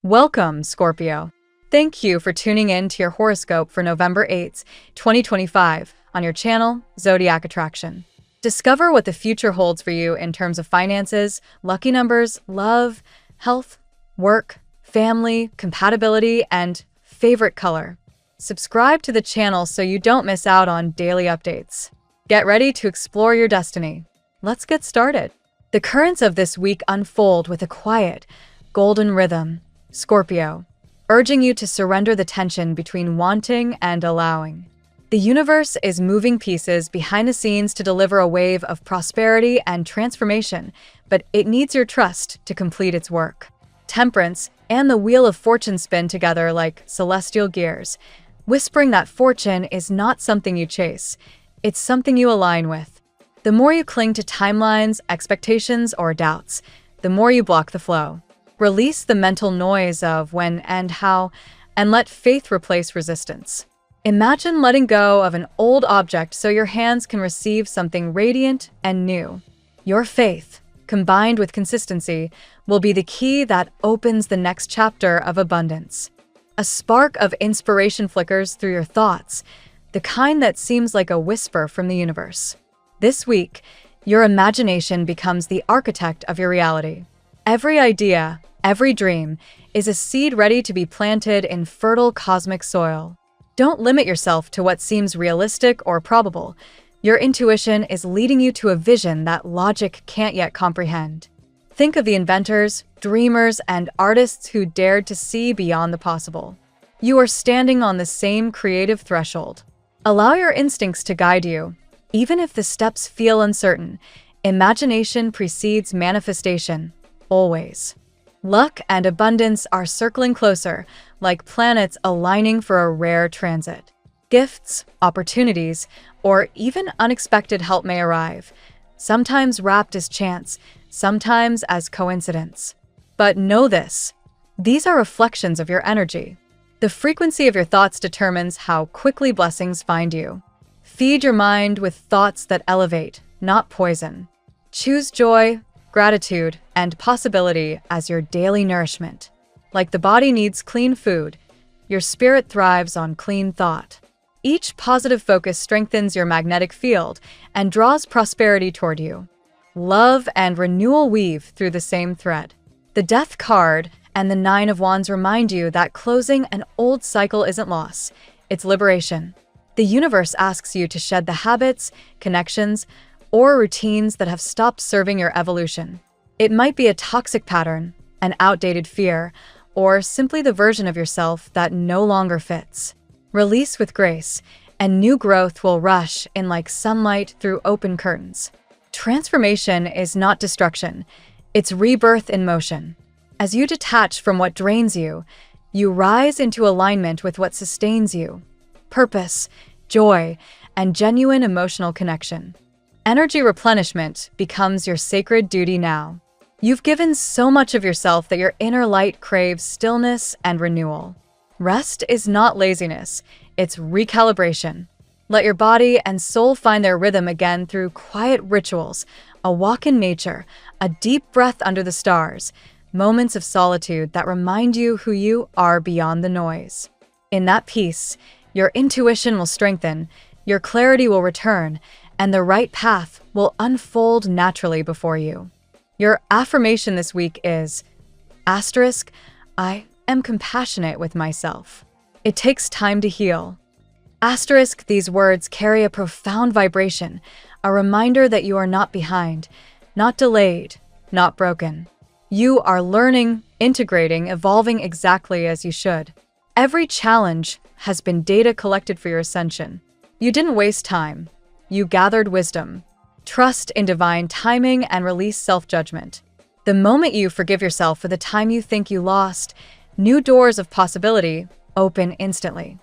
Welcome, Scorpio. Thank you for tuning in to your horoscope for November 8th, 2025, on your channel, Zodiac Attraction. Discover what the future holds for you in terms of finances, lucky numbers, love, health, work, family, compatibility, and favorite color. Subscribe to the channel so you don't miss out on daily updates. Get ready to explore your destiny. Let's get started. The currents of this week unfold with a quiet, golden rhythm, Scorpio, urging you to surrender the tension between wanting and allowing. The universe is moving pieces behind the scenes to deliver a wave of prosperity and transformation, but it needs your trust to complete its work. Temperance and the Wheel of Fortune spin together like celestial gears, whispering that fortune is not something you chase, it's something you align with. The more you cling to timelines, expectations, or doubts, the more you block the flow. Release the mental noise of when and how, and let faith replace resistance. Imagine letting go of an old object so your hands can receive something radiant and new. Your faith, combined with consistency, will be the key that opens the next chapter of abundance. A spark of inspiration flickers through your thoughts, the kind that seems like a whisper from the universe. This week, your imagination becomes the architect of your reality. Every idea, every dream, is a seed ready to be planted in fertile cosmic soil. Don't limit yourself to what seems realistic or probable. Your intuition is leading you to a vision that logic can't yet comprehend. Think of the inventors, dreamers, and artists who dared to see beyond the possible. You are standing on the same creative threshold. Allow your instincts to guide you. Even if the steps feel uncertain, imagination precedes manifestation, always. Luck and abundance are circling closer, like planets aligning for a rare transit. Gifts, opportunities, or even unexpected help may arrive, sometimes wrapped as chance, sometimes as coincidence. But know this, these are reflections of your energy. The frequency of your thoughts determines how quickly blessings find you. Feed your mind with thoughts that elevate, not poison. Choose joy, gratitude, and possibility as your daily nourishment. Like the body needs clean food, your spirit thrives on clean thought. Each positive focus strengthens your magnetic field and draws prosperity toward you. Love and renewal weave through the same thread. The Death card and the Nine of Wands remind you that closing an old cycle isn't loss, it's liberation. The universe asks you to shed the habits, connections, or routines that have stopped serving your evolution. It might be a toxic pattern, an outdated fear, or simply the version of yourself that no longer fits. Release with grace, and new growth will rush in like sunlight through open curtains. Transformation is not destruction, it's rebirth in motion. As you detach from what drains you, you rise into alignment with what sustains you. Purpose, joy, and genuine emotional connection. Energy replenishment becomes your sacred duty now. You've given so much of yourself that your inner light craves stillness and renewal. Rest is not laziness, it's recalibration. Let your body and soul find their rhythm again through quiet rituals, a walk in nature, a deep breath under the stars, moments of solitude that remind you who you are beyond the noise. In that peace, your intuition will strengthen, your clarity will return, and the right path will unfold naturally before you. Your affirmation this week is, I am compassionate with myself. It takes time to heal. These words carry a profound vibration, a reminder that you are not behind, not delayed, not broken. You are learning, integrating, evolving exactly as you should. Every challenge has been data collected for your ascension. You didn't waste time. You gathered wisdom. Trust in divine timing and release self-judgment. The moment you forgive yourself for the time you think you lost, new doors of possibility open instantly.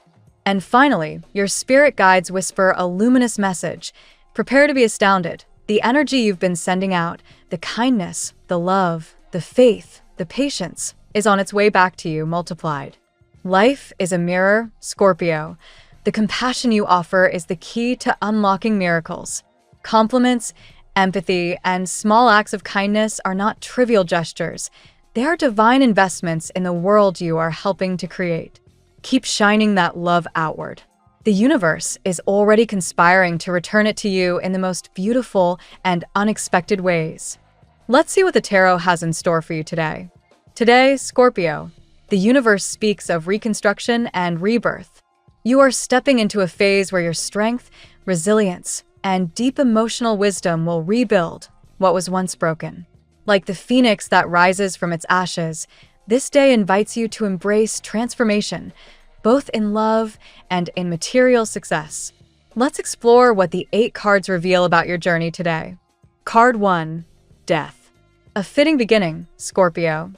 And finally, your spirit guides whisper a luminous message. Prepare to be astounded. The energy you've been sending out, the kindness, the love, the faith, the patience, is on its way back to you multiplied. Life is a mirror, Scorpio. The compassion you offer is the key to unlocking miracles. Compliments, empathy, and small acts of kindness are not trivial gestures. They are divine investments in the world you are helping to create. Keep shining that love outward. The universe is already conspiring to return it to you in the most beautiful and unexpected ways. Let's see what the tarot has in store for you today. Today, Scorpio, the universe speaks of reconstruction and rebirth. You are stepping into a phase where your strength, resilience, and deep emotional wisdom will rebuild what was once broken. Like the phoenix that rises from its ashes, this day invites you to embrace transformation, both in love and in material success. Let's explore what the 8 cards reveal about your journey today. Card 1, Death. A fitting beginning, Scorpio.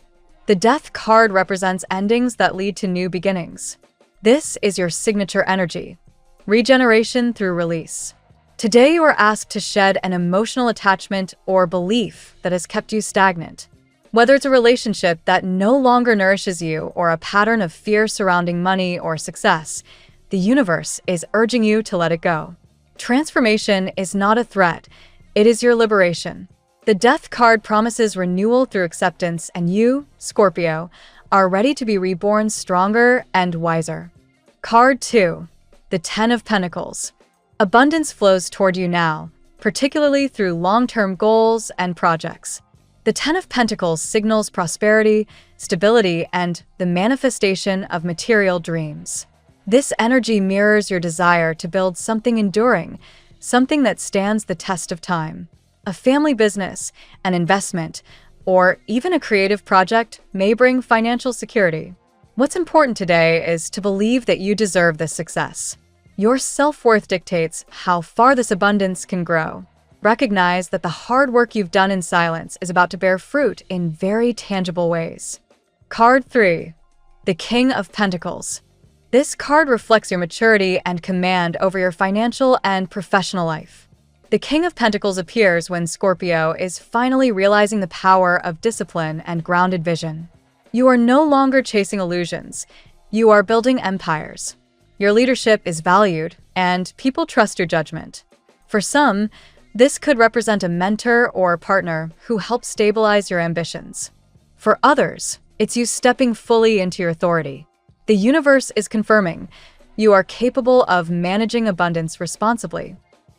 The Death card represents endings that lead to new beginnings. This is your signature energy, regeneration through release. Today you are asked to shed an emotional attachment or belief that has kept you stagnant. Whether it's a relationship that no longer nourishes you or a pattern of fear surrounding money or success, the universe is urging you to let it go. Transformation is not a threat, it is your liberation. The Death card promises renewal through acceptance, and you, Scorpio, are ready to be reborn stronger and wiser. Card 2, the 10 of Pentacles. Abundance flows toward you now, particularly through long-term goals and projects. The 10 of Pentacles signals prosperity, stability, and the manifestation of material dreams. This energy mirrors your desire to build something enduring, something that stands the test of time. A family business, an investment, or even a creative project may bring financial security. What's important today is to believe that you deserve this success. Your self-worth dictates how far this abundance can grow. Recognize that the hard work you've done in silence is about to bear fruit in very tangible ways. Card 3, the King of Pentacles. This card reflects your maturity and command over your financial and professional life. The King of Pentacles appears when Scorpio is finally realizing the power of discipline and grounded vision. You are no longer chasing illusions. You are building empires. Your leadership is valued, and people trust your judgment. For some, this could represent a mentor or partner who helps stabilize your ambitions. For others, it's you stepping fully into your authority. The universe is confirming you are capable of managing abundance responsibly.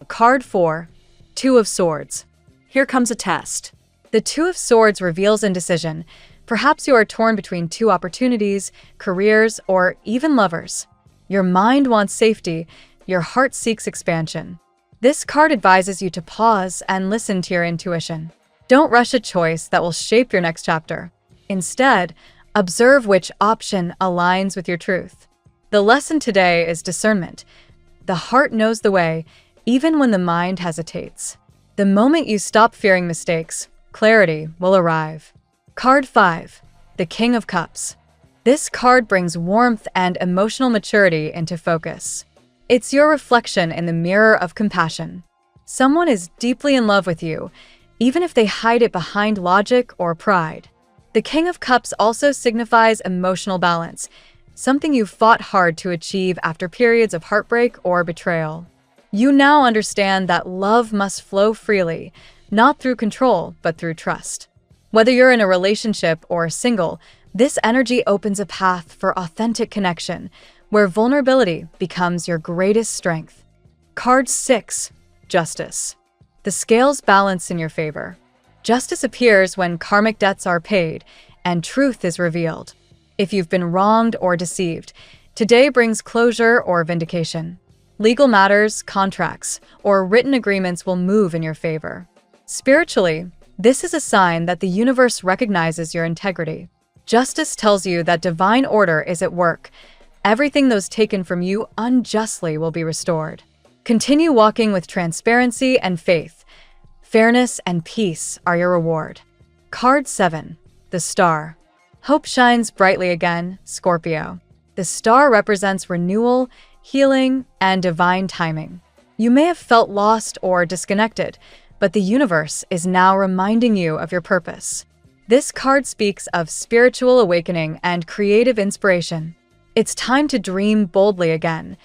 Card 4, 2 of Swords. Here comes a test. The 2 of Swords reveals indecision. Perhaps you are torn between 2 opportunities, careers, or even lovers. Your mind wants safety, your heart seeks expansion. This card advises you to pause and listen to your intuition. Don't rush a choice that will shape your next chapter. Instead, observe which option aligns with your truth. The lesson today is discernment. The heart knows the way, even when the mind hesitates. The moment you stop fearing mistakes, clarity will arrive. Card 5, the King of Cups. This card brings warmth and emotional maturity into focus. It's your reflection in the mirror of compassion. Someone is deeply in love with you, even if they hide it behind logic or pride. The King of Cups also signifies emotional balance, something you fought hard to achieve after periods of heartbreak or betrayal. You now understand that love must flow freely, not through control, but through trust. Whether you're in a relationship or single, this energy opens a path for authentic connection, where vulnerability becomes your greatest strength. Card 6, Justice. The scales balance in your favor. Justice appears when karmic debts are paid and truth is revealed. If you've been wronged or deceived, today brings closure or vindication. Legal matters, contracts, or written agreements will move in your favor. Spiritually, this is a sign that the universe recognizes your integrity. Justice tells you that divine order is at work. Everything that was taken from you unjustly will be restored. Continue walking with transparency and faith. Fairness and peace are your reward. Card 7, the Star. Hope shines brightly again, Scorpio. The star represents renewal, healing, and divine timing. You may have felt lost or disconnected, but the universe is now reminding you of your purpose. This card speaks of spiritual awakening and creative inspiration. It's time to dream boldly again,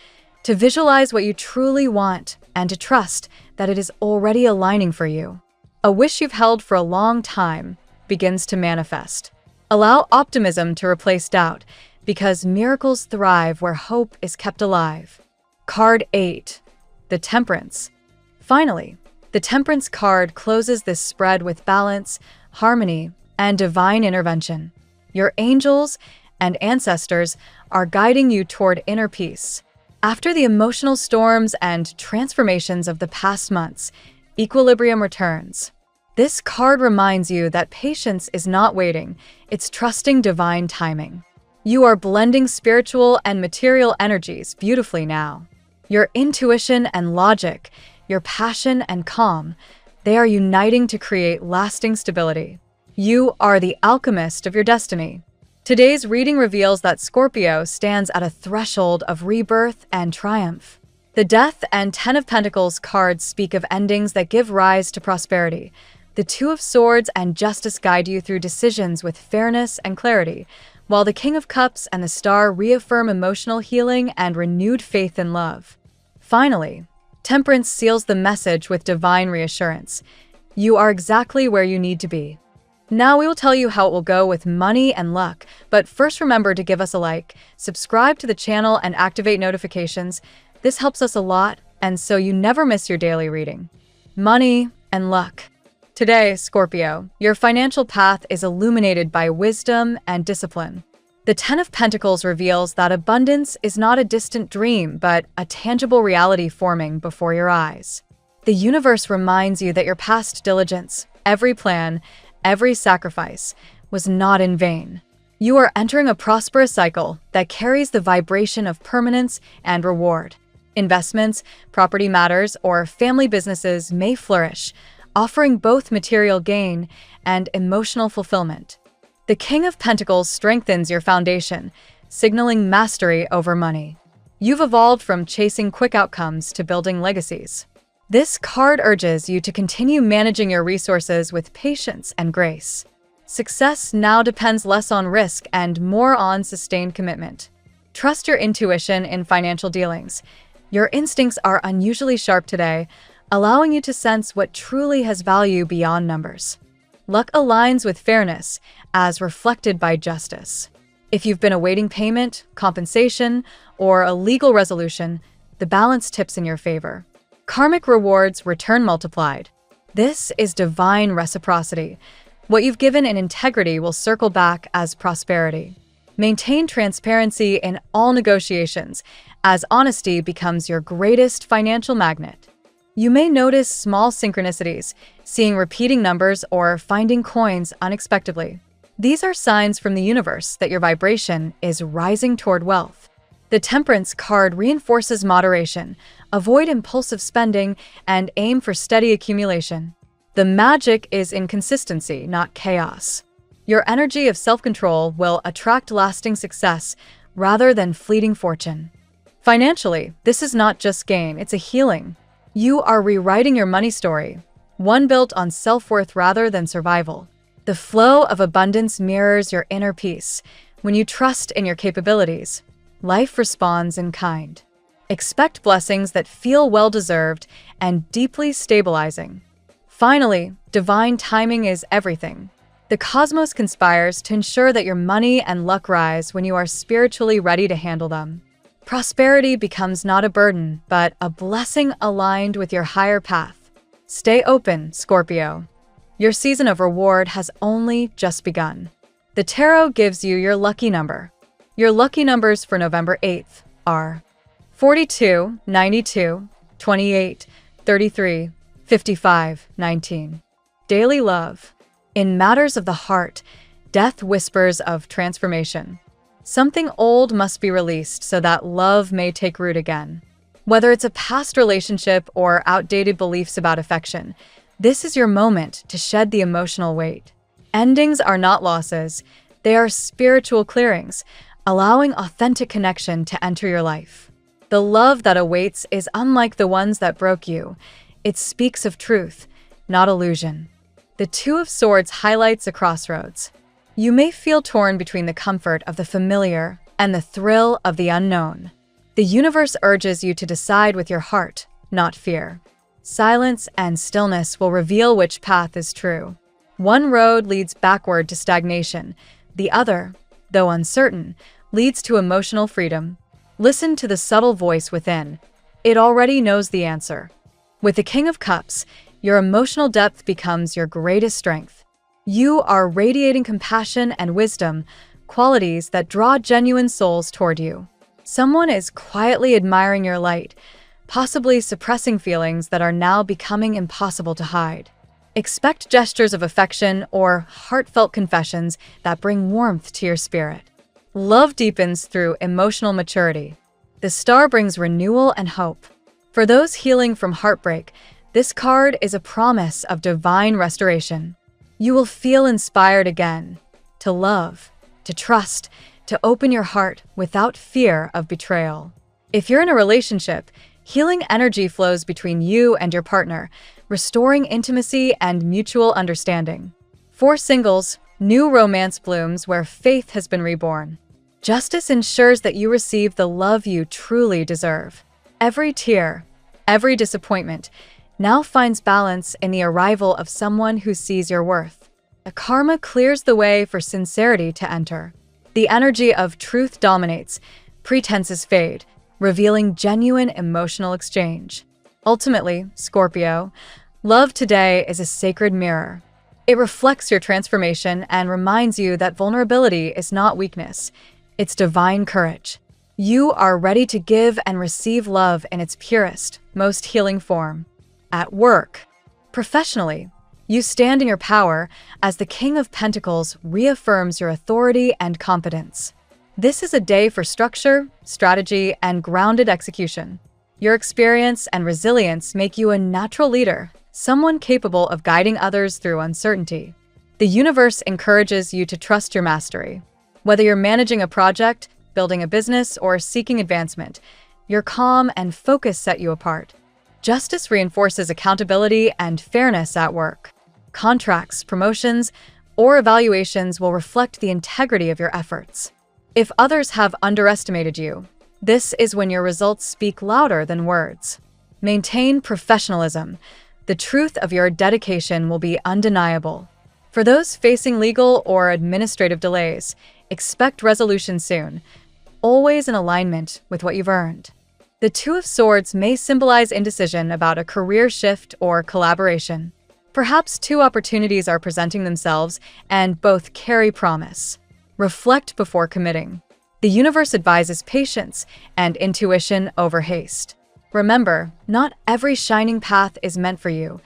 to visualize what you truly want, and to trust that it is already aligning for you. A wish you've held for a long time begins to manifest. Allow optimism to replace doubt, because miracles thrive where hope is kept alive. Card 8. The Temperance. Finally, the Temperance card closes this spread with balance, harmony, and divine intervention. Your angels and ancestors are guiding you toward inner peace. After the emotional storms and transformations of the past months, equilibrium returns. This card reminds you that patience is not waiting, it's trusting divine timing. You are blending spiritual and material energies beautifully now. Your intuition and logic, your passion and calm, they are uniting to create lasting stability. You are the alchemist of your destiny. Today's reading reveals that Scorpio stands at a threshold of rebirth and triumph. The Death and Ten of Pentacles cards speak of endings that give rise to prosperity. The Two of Swords and Justice guide you through decisions with fairness and clarity, while the King of Cups and the Star reaffirm emotional healing and renewed faith in love. Finally, Temperance seals the message with divine reassurance. You are exactly where you need to be. Now we will tell you how it will go with money and luck, but first remember to give us a like, subscribe to the channel, and activate notifications. This helps us a lot, and so you never miss your daily reading. Money and luck. Today, Scorpio, your financial path is illuminated by wisdom and discipline. The Ten of Pentacles reveals that abundance is not a distant dream, but a tangible reality forming before your eyes. The universe reminds you that your past diligence, every plan, every sacrifice, was not in vain. You are entering a prosperous cycle that carries the vibration of permanence and reward. Investments, property matters, or family businesses may flourish, offering both material gain and emotional fulfillment. The King of Pentacles strengthens your foundation, signaling mastery over money. You've evolved from chasing quick outcomes to building legacies. This card urges you to continue managing your resources with patience and grace. Success now depends less on risk and more on sustained commitment. Trust your intuition in financial dealings. Your instincts are unusually sharp today, allowing you to sense what truly has value beyond numbers. Luck aligns with fairness, as reflected by justice. If you've been awaiting payment, compensation, or a legal resolution, the balance tips in your favor. Karmic rewards return multiplied. This is divine reciprocity. What you've given in integrity will circle back as prosperity. Maintain transparency in all negotiations, as honesty becomes your greatest financial magnet. You may notice small synchronicities, seeing repeating numbers or finding coins unexpectedly. These are signs from the universe that your vibration is rising toward wealth. The Temperance card reinforces moderation, avoid impulsive spending, and aim for steady accumulation. The magic is in consistency, not chaos. Your energy of self-control will attract lasting success rather than fleeting fortune. Financially, this is not just gain, it's a healing. You are rewriting your money story, one built on self-worth rather than survival. The flow of abundance mirrors your inner peace. When you trust in your capabilities, life responds in kind. Expect blessings that feel well-deserved and deeply stabilizing. Finally, divine timing is everything. The cosmos conspires to ensure that your money and luck rise when you are spiritually ready to handle them. Prosperity becomes not a burden, but a blessing aligned with your higher path. Stay open, Scorpio. Your season of reward has only just begun. The tarot gives you your lucky number. Your lucky numbers for November 8th are 42, 92, 28, 33, 55, 19. Daily love. In matters of the heart, death whispers of transformation. Something old must be released so that love may take root again. Whether it's a past relationship or outdated beliefs about affection, this is your moment to shed the emotional weight. Endings are not losses, they are spiritual clearings, allowing authentic connection to enter your life. The love that awaits is unlike the ones that broke you. It speaks of truth, not illusion. The Two of Swords highlights a crossroads. You may feel torn between the comfort of the familiar and the thrill of the unknown. The universe urges you to decide with your heart, not fear. Silence and stillness will reveal which path is true. One road leads backward to stagnation, The other, though uncertain, leads to emotional freedom. Listen to the subtle voice within. It already knows the answer. With the King of Cups, your emotional depth becomes your greatest strength. You are radiating compassion and wisdom, qualities that draw genuine souls toward you. Someone is quietly admiring your light, possibly suppressing feelings that are now becoming impossible to hide. Expect gestures of affection or heartfelt confessions that bring warmth to your spirit. Love deepens through emotional maturity. The star brings renewal and hope. For those healing from heartbreak, this card is a promise of divine restoration. You will feel inspired again to love, to trust, to open your heart without fear of betrayal. If you're in a relationship, healing energy flows between you and your partner, restoring intimacy and mutual understanding. For singles, new romance blooms where faith has been reborn. Justice ensures that you receive the love you truly deserve. Every tear, every disappointment, now finds balance in the arrival of someone who sees your worth. The karma clears the way for sincerity to enter. The energy of truth dominates, pretenses fade, revealing genuine emotional exchange. Ultimately, Scorpio, love today is a sacred mirror. It reflects your transformation and reminds you that vulnerability is not weakness, it's divine courage. You are ready to give and receive love in its purest, most healing form. At work, professionally, you stand in your power as the King of Pentacles reaffirms your authority and competence. This is a day for structure, strategy, and grounded execution. Your experience and resilience make you a natural leader, someone capable of guiding others through uncertainty. The universe encourages you to trust your mastery. Whether you're managing a project, building a business, or seeking advancement, your calm and focus set you apart. Justice reinforces accountability and fairness at work. Contracts, promotions, or evaluations will reflect the integrity of your efforts. If others have underestimated you, this is when your results speak louder than words. Maintain professionalism. The truth of your dedication will be undeniable. For those facing legal or administrative delays, expect resolution soon, always in alignment with what you've earned. The Two of Swords may symbolize indecision about a career shift or collaboration. Perhaps two opportunities are presenting themselves, and both carry promise. Reflect before committing. The universe advises patience and intuition over haste. Remember, not every shining path is meant for you.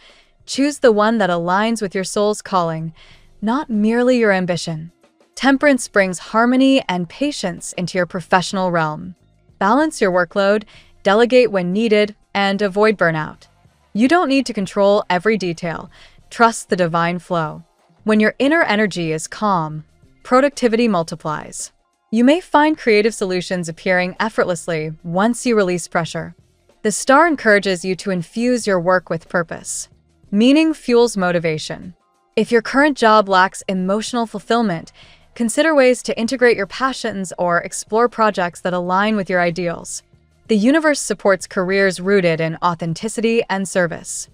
Choose the one that aligns with your soul's calling, not merely your ambition. Temperance brings harmony and patience into your professional realm. Balance your workload, delegate when needed, and avoid burnout. You don't need to control every detail. Trust the divine flow. When your inner energy is calm, productivity multiplies. You may find creative solutions appearing effortlessly once you release pressure. The star encourages you to infuse your work with purpose. Meaning fuels motivation. If your current job lacks emotional fulfillment, consider ways to integrate your passions or explore projects that align with your ideals. The universe supports careers rooted in authenticity and service.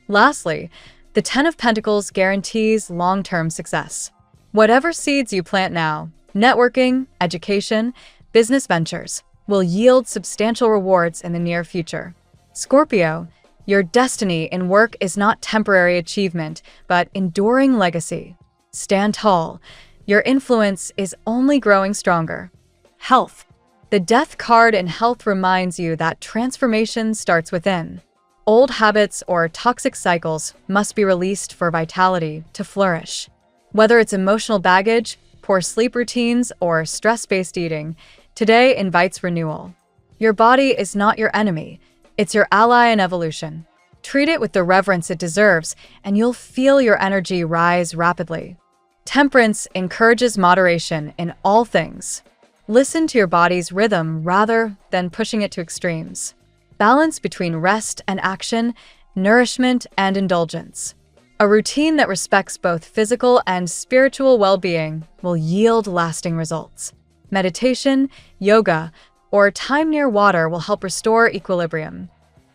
Lastly, the Ten of Pentacles guarantees long-term success. Whatever seeds you plant now, networking, education, business ventures, will yield substantial rewards in the near future. Scorpio, your destiny in work is not temporary achievement, but enduring legacy. Stand tall. Your influence is only growing stronger. Health. The Death card in health reminds you that transformation starts within. Old habits or toxic cycles must be released for vitality to flourish. Whether it's emotional baggage, poor sleep routines, or stress-based eating, today invites renewal. Your body is not your enemy, it's your ally in evolution. Treat it with the reverence it deserves, and you'll feel your energy rise rapidly. Temperance encourages moderation in all things. Listen to your body's rhythm rather than pushing it to extremes. Balance between rest and action, nourishment and indulgence. A routine that respects both physical and spiritual well-being will yield lasting results. Meditation, yoga, or time near water will help restore equilibrium.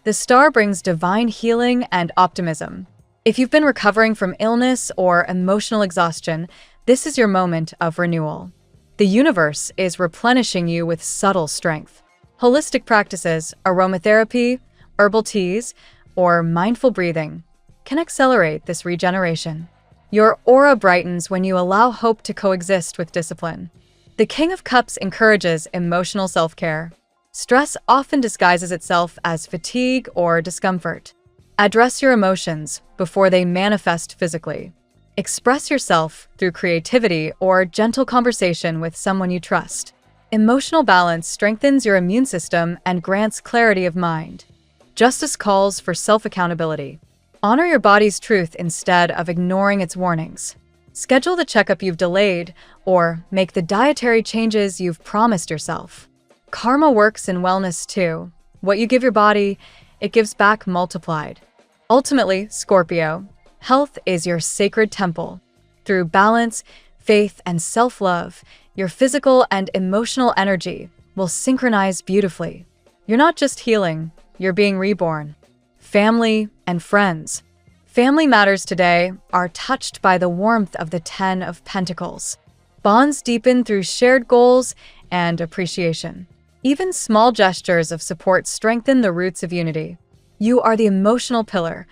The star brings divine healing and optimism. If you've been recovering from illness or emotional exhaustion, This is your moment of renewal. The universe is replenishing you with subtle strength. Holistic practices, aromatherapy, herbal teas, or mindful breathing can accelerate this regeneration. Your aura brightens when you allow hope to coexist with discipline. The King of Cups encourages emotional self-care. Stress often disguises itself as fatigue or discomfort. Address your emotions before they manifest physically. Express yourself through creativity or gentle conversation with someone you trust. Emotional balance strengthens your immune system and grants clarity of mind. Justice calls for self-accountability. Honor your body's truth instead of ignoring its warnings. Schedule the checkup you've delayed or make the dietary changes you've promised yourself. Karma works in wellness too. What you give your body, it gives back multiplied. Ultimately, Scorpio, health is your sacred temple. Through balance, faith, and self-love, your physical and emotional energy will synchronize beautifully. You're not just healing, you're being reborn. Family and friends. Family matters today are touched by the warmth of the Ten of Pentacles. Bonds deepen through shared goals and appreciation. Even small gestures of support strengthen the roots of unity. You are the emotional pillar,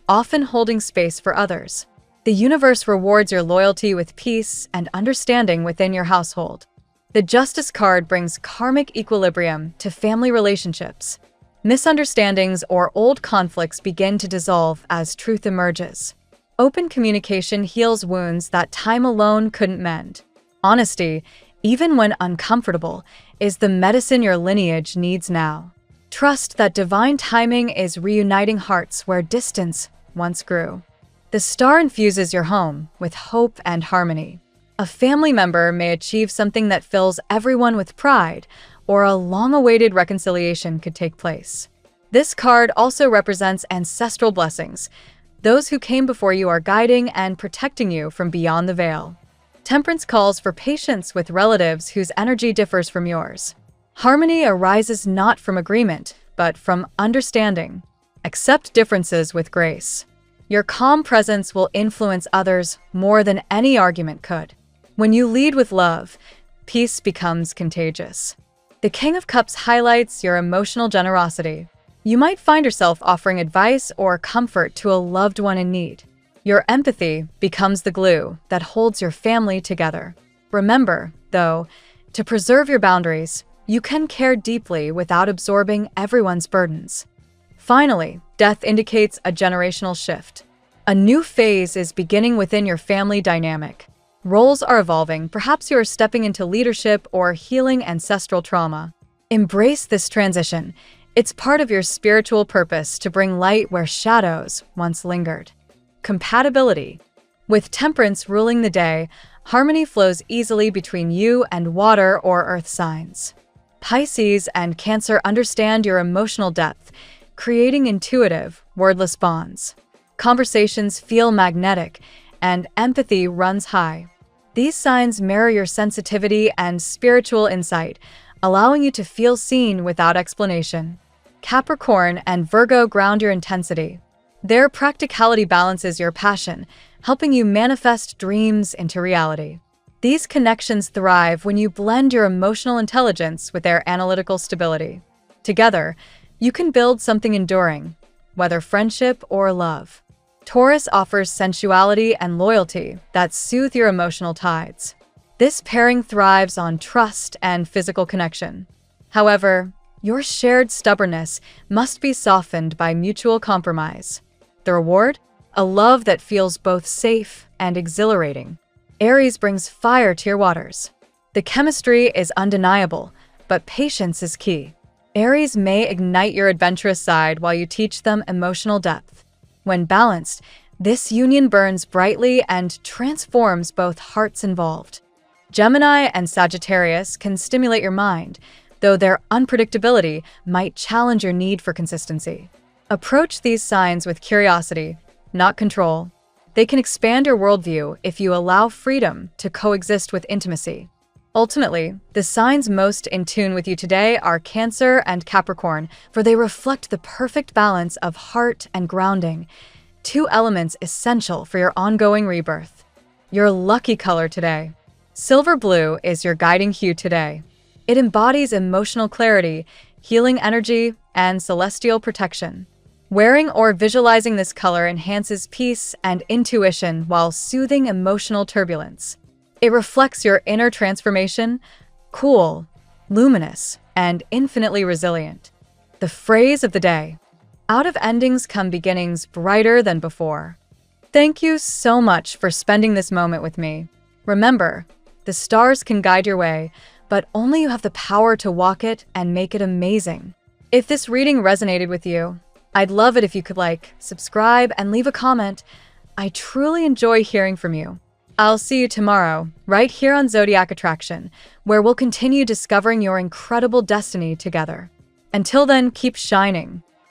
often holding space for others. The universe rewards your loyalty with peace and understanding within your household. The Justice card brings karmic equilibrium to family relationships. Misunderstandings or old conflicts begin to dissolve as truth emerges. Open communication heals wounds that time alone couldn't mend. Honesty, even when uncomfortable, is the medicine your lineage needs now. Trust that divine timing is reuniting hearts where distance once grew. The star infuses your home with hope and harmony. A family member may achieve something that fills everyone with pride, or a long-awaited reconciliation could take place. This card also represents ancestral blessings. Those who came before you are guiding and protecting you from beyond the veil. Temperance calls for patience with relatives whose energy differs from yours. Harmony arises not from agreement, but from understanding. Accept differences with grace. Your calm presence will influence others more than any argument could. When you lead with love, peace becomes contagious. The King of Cups highlights your emotional generosity. You might find yourself offering advice or comfort to a loved one in need. Your empathy becomes the glue that holds your family together. Remember, though, to preserve your boundaries, you can care deeply without absorbing everyone's burdens. Finally, death indicates a generational shift. A new phase is beginning within your family dynamic. Roles are evolving, perhaps you are stepping into leadership or healing ancestral trauma. Embrace this transition. It's part of your spiritual purpose to bring light where shadows once lingered. Compatibility. With Temperance ruling the day, harmony flows easily between you and water or earth signs. Pisces and Cancer understand your emotional depth, creating intuitive, wordless bonds. Conversations feel magnetic, and empathy runs high. These signs mirror your sensitivity and spiritual insight, allowing you to feel seen without explanation. Capricorn and Virgo ground your intensity. Their practicality balances your passion, helping you manifest dreams into reality. These connections thrive when you blend your emotional intelligence with their analytical stability. Together, you can build something enduring, whether friendship or love. Taurus offers sensuality and loyalty that soothe your emotional tides. This pairing thrives on trust and physical connection. However, your shared stubbornness must be softened by mutual compromise. The reward? A love that feels both safe and exhilarating. Aries brings fire to your waters. The chemistry is undeniable, but patience is key. Aries may ignite your adventurous side while you teach them emotional depth. When balanced, this union burns brightly and transforms both hearts involved. Gemini and Sagittarius can stimulate your mind, though their unpredictability might challenge your need for consistency. Approach these signs with curiosity, not control. They can expand your worldview if you allow freedom to coexist with intimacy. Ultimately, the signs most in tune with you today are Cancer and Capricorn, for they reflect the perfect balance of heart and grounding, two elements essential for your ongoing rebirth. Your lucky color today. Silver blue is your guiding hue today. It embodies emotional clarity, healing energy, and celestial protection. Wearing or visualizing this color enhances peace and intuition while soothing emotional turbulence. It reflects your inner transformation, cool, luminous, and infinitely resilient. The phrase of the day: out of endings come beginnings brighter than before. Thank you so much for spending this moment with me. Remember, the stars can guide your way, but only you have the power to walk it and make it amazing. If this reading resonated with you, I'd love it if you could subscribe, and leave a comment. I truly enjoy hearing from you. I'll see you tomorrow, right here on Zodiac Attraction, where we'll continue discovering your incredible destiny together. Until then, keep shining.